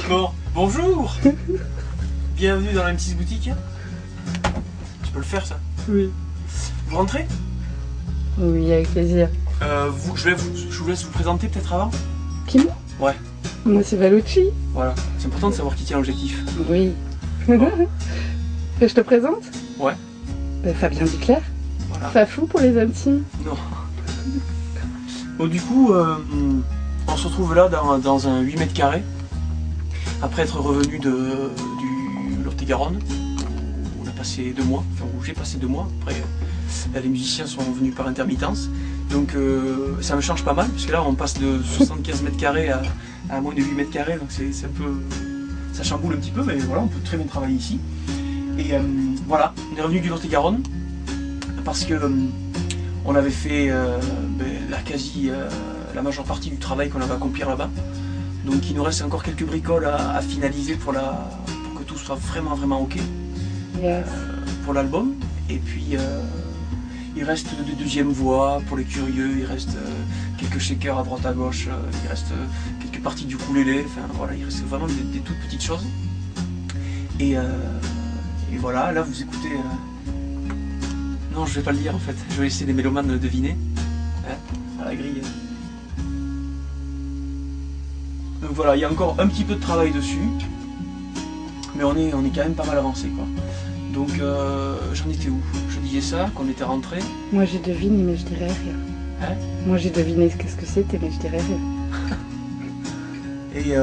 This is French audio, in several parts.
Bon, bonjour. Bienvenue dans la M6 boutique. Tu peux le faire ça? Oui. Vous rentrez? Oui, avec plaisir. Je vous laisse vous présenter peut-être avant. Qui, moi? Ouais, Moi, c'est Valucci. voilà. C'est important de savoir qui tient l'objectif. Oui. Je te présente? Ouais. Fabien Duclerc. Voilà. Fafou pour les intimes. Non. Bon, du coup, on se retrouve là dans un 8 mètres carrés. Après être revenu du Lot-et-Garonne, où on a passé 2 mois, enfin où j'ai passé 2 mois. Après, là, les musiciens sont venus par intermittence. Donc ça me change pas mal, parce que là on passe de 75 mètres carrés à moins de 8 mètres carrés, donc c'est un peu... ça chamboule un petit peu, mais voilà, on peut très bien travailler ici. Et voilà, on est revenu du Lot-et-Garonne, parce que on avait fait la majeure partie du travail qu'on avait à accomplir là-bas. Donc il nous reste encore quelques bricoles à finaliser pour que tout soit vraiment ok. Yes. Pour l'album. Et puis il reste des deuxièmes voix pour les curieux, il reste quelques shakers à droite à gauche, il reste quelques parties du ukulélé, enfin voilà, il reste vraiment des toutes petites choses. Et voilà, là vous écoutez... Non, je vais pas le dire en fait, je vais laisser les mélomanes le deviner. Hein, à la grille. Donc voilà, il y a encore un petit peu de travail dessus, mais on est quand même pas mal avancé quoi. Donc j'en étais où? Je disais ça, qu'on était rentré. Moi, j'ai deviné, mais je dirais rien. Hein? Moi, j'ai deviné ce que c'était, mais je dirais rien. Et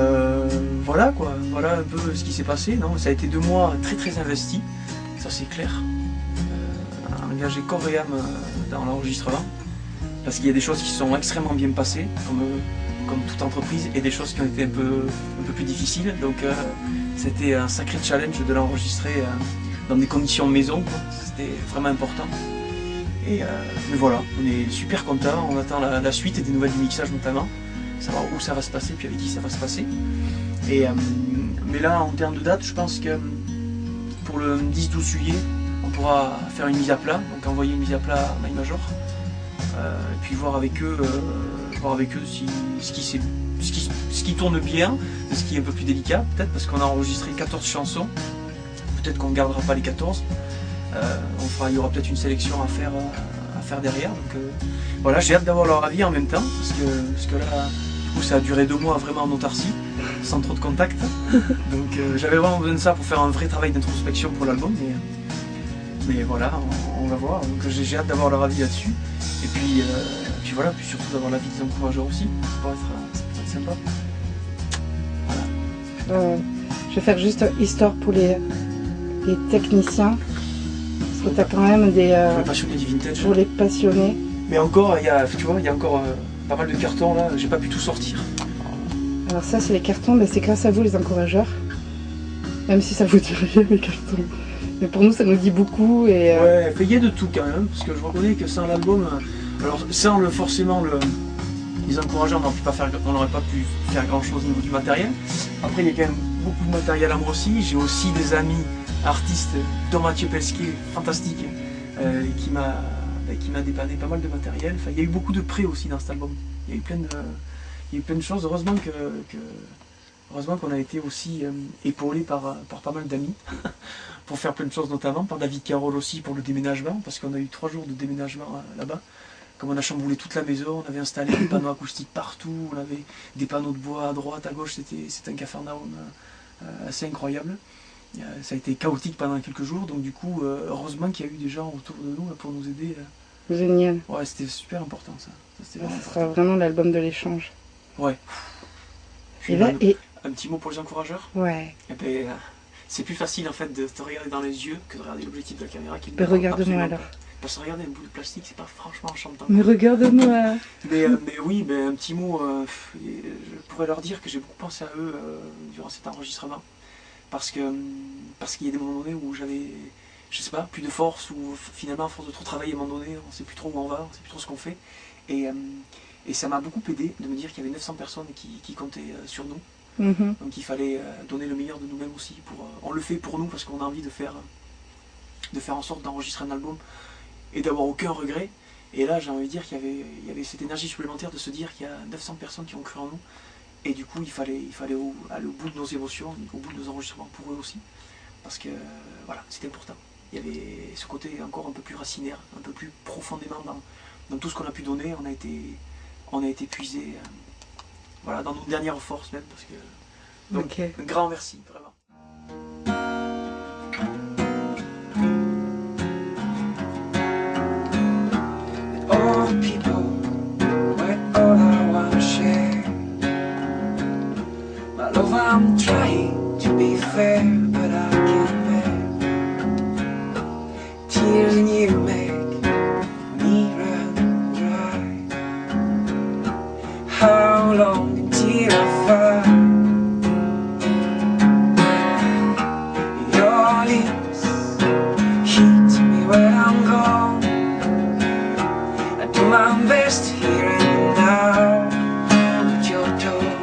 voilà quoi, voilà un peu ce qui s'est passé. Non, ça a été 2 mois très investis, ça c'est clair. Engagé corps et âme dans l'enregistrement, parce qu'il y a des choses qui sont extrêmement bien passées, comme toute entreprise, et des choses qui ont été un peu plus difficiles. Donc c'était un sacré challenge de l'enregistrer dans des conditions maison, c'était vraiment important. Et mais voilà, on est super content, on attend la suite et des nouvelles du mixage notamment, savoir où ça va se passer, puis avec qui ça va se passer. Et, mais là, en termes de date, je pense que pour le 10-12 juillet, on pourra faire une mise à plat, donc envoyer une mise à plat à My Major, et puis voir avec eux si, ce qui tourne bien, ce qui est un peu plus délicat, peut-être parce qu'on a enregistré 14 chansons, peut-être qu'on ne gardera pas les 14, il y aura peut-être une sélection à faire derrière, donc voilà, j'ai hâte d'avoir leur avis en même temps, parce que là, du coup, ça a duré 2 mois vraiment en autarcie, sans trop de contact, donc j'avais vraiment besoin de ça pour faire un vrai travail d'introspection pour l'album, mais voilà, on va voir, donc j'ai hâte d'avoir leur avis là-dessus, et puis voilà, puis surtout d'avoir l'avis des encourageurs aussi, ça pourrait être sympa. Voilà. Je vais faire juste histoire pour les techniciens, parce que tu as quand même Pour les passionnés du vintage. Pour les passionnés. Mais encore, tu vois, il y a encore pas mal de cartons là, j'ai pas pu tout sortir. Alors ça, c'est les cartons, mais c'est grâce à vous les encourageurs, même si ça vous dit rien les cartons. Mais pour nous, ça nous dit beaucoup. Et ouais, il y a de tout quand même, parce que je reconnais que sans l'album, alors sans les encourageurs, on n'aurait pas pu faire grand chose au niveau du matériel. Après, il y a quand même beaucoup de matériel à moi aussi. J'ai aussi des amis artistes, dont Mathieu Pesquet, fantastique, qui m'a dépanné pas mal de matériel. Enfin, il y a eu beaucoup de prêts aussi dans cet album. Il y a eu plein de choses. Heureusement qu'on a été aussi épaulé par pas mal d'amis pour faire plein de choses, notamment par David Carole aussi pour le déménagement, parce qu'on a eu 3 jours de déménagement là-bas. Comme on a chamboulé toute la maison, on avait installé des panneaux acoustiques partout, on avait des panneaux de bois à droite, à gauche, c'était un capharnaüm assez incroyable. Ça a été chaotique pendant quelques jours, donc du coup, heureusement qu'il y a eu des gens autour de nous là, pour nous aider. Génial. Ouais, c'était super important ça. Ce sera vraiment l'album de l'échange. Ouais. Et là, un petit mot pour les encourageurs. Ouais. Et ben, c'est plus facile en fait de te regarder dans les yeux que de regarder l'objectif de la caméra qui ne regarde-moi alors. Parce que regarder un bout de plastique, c'est pas franchement enchantant. Mais regarde-moi. mais oui, un petit mot, je pourrais leur dire que j'ai beaucoup pensé à eux durant cet enregistrement. Parce qu'il y a des moments donnés où j'avais, je sais pas, plus de force, ou finalement à force de trop travailler à un moment donné, on sait plus trop où on va, on sait plus trop ce qu'on fait. Et ça m'a beaucoup aidé de me dire qu'il y avait 900 personnes qui comptaient sur nous. Donc il fallait donner le meilleur de nous-mêmes aussi. On le fait pour nous parce qu'on a envie de faire en sorte d'enregistrer un album et d'avoir aucun regret. Et là j'ai envie de dire qu'il y avait cette énergie supplémentaire de se dire qu'il y a 900 personnes qui ont cru en nous. Et du coup, il fallait aller au bout de nos émotions, au bout de nos enregistrements pour eux aussi. Parce que voilà, c'était important. Il y avait ce côté encore un peu plus racinaire, un peu plus profondément dans tout ce qu'on a pu donner. On a été puisé voilà, dans nos dernières forces même. Parce que, donc, un grand merci, vraiment. All the people, we're all I wanna share. My love, I'm trying to be fair, but I can't bear tears, and you make me run dry. How long until I find your lips heat me when I'm gone? I do my best here and now, but you're torn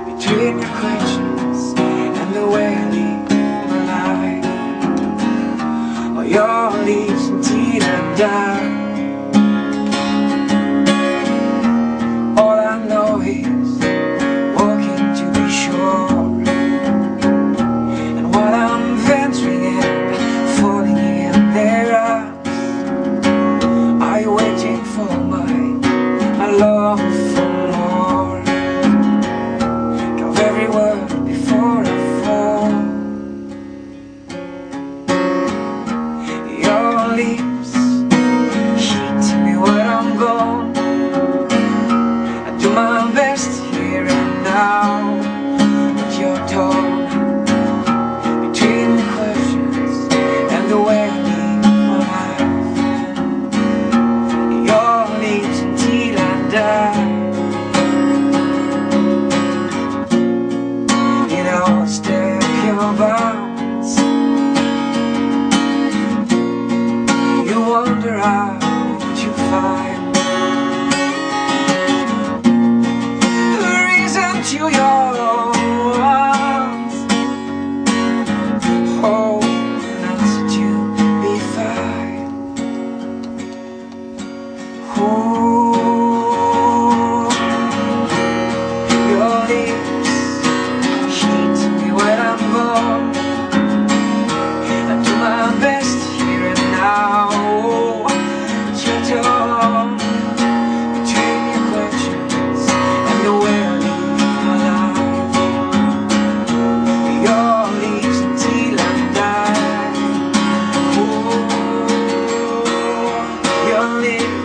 between your questions and the way I live my life. Or your lips until I die. All I know is walking to be sure, and while I'm venturing and falling in their arms, are you waiting for my love for more? Of every word before I fall. Your lips heat me when I'm gone. I do my best here and now, but you're torn between the questions and the way I live my life. Your lips until I die. It all step your bounds. You wonder how would you find the reason to your arms. Oh, an answer to be fine. Ooh, your lips heat me when I'm gone. I do my best here and now, but you're torn between your questions and the way I live my life. Your lips until I die. Ooh, your lips